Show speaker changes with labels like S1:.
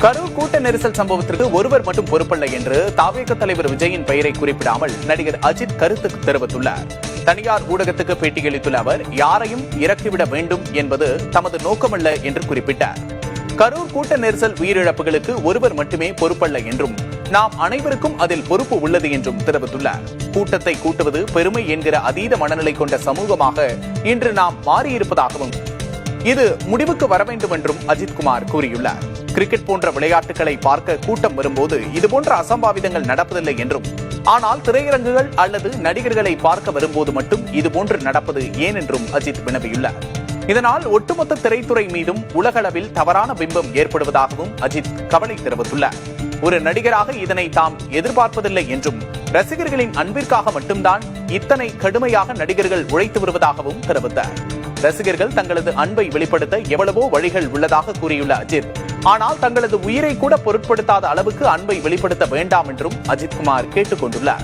S1: கரூர் கூட்ட நெரிசல் சம்பவத்திற்கு ஒருவர் மட்டும் பொறுப்பல்ல என்று தாவேக தலைவர் விஜயின் பெயரை குறிப்பிடாமல் நடிகர் அஜித் கருத்து தெரிவித்துள்ளார். தனியார் ஊடகத்துக்கு பேட்டியளித்துள்ள அவர், யாரையும் இறக்கிவிட வேண்டும் என்பது தமது நோக்கமல்ல என்று குறிப்பிட்டார். கரூர் கூட்ட நெரிசல் உயிரிழப்புகளுக்கு ஒருவர் மட்டுமே பொறுப்பல்ல என்றும் நாம் அனைவருக்கும் அதில் பொறுப்பு உள்ளது என்றும் தெரிவித்துள்ளார். கூட்டத்தை கூட்டுவது பெருமை என்கிற அதீத மனநிலை கொண்ட சமூகமாக இன்று நாம் மாறியிருப்பதாகவும் இது முடிவுக்கு வர வேண்டும் என்றும் அஜித்குமார் கூறியுள்ளார். கிரிக்கெட் போன்ற விளையாட்டுகளை பார்க்க கூட்டம் வரும்போது இதுபோன்ற அசம்பாவிதங்கள் நடப்பதில்லை என்றும், ஆனால் திரையரங்குகள் அல்லது நடிகர்களை பார்க்க வரும்போது மட்டும் இதுபோன்று நடப்பது ஏன் என்றும் அஜித் வினவியுள்ளார். இதனால் ஒட்டுமொத்த திரைத்துறை மீதும் உலகளவில் தவறான பிம்பம் ஏற்படுவதாகவும் அஜித் கவலை தெரிவித்துள்ளார். ஒரு நடிகராக இதனை தாம் எதிர்பார்ப்பதில்லை என்றும், ரசிகர்களின் அன்பிற்காக மட்டும்தான் இத்தனை கடுமையாக நடிகர்கள் உழைத்து வருவதாகவும் தெரிவித்தார். ரசிகர்கள் தங்களது அன்பை வெளிப்படுத்த எவ்வளவோ வழிகள் உள்ளதாக கூறியுள்ள அஜித், ஆனால் தங்களது உயிரை கூட பொருட்படுத்தாத அளவுக்கு அன்பை வெளிப்படுத்த வேண்டாம் என்றும் அஜித்குமார் கேட்டுக் கொண்டுள்ளார்.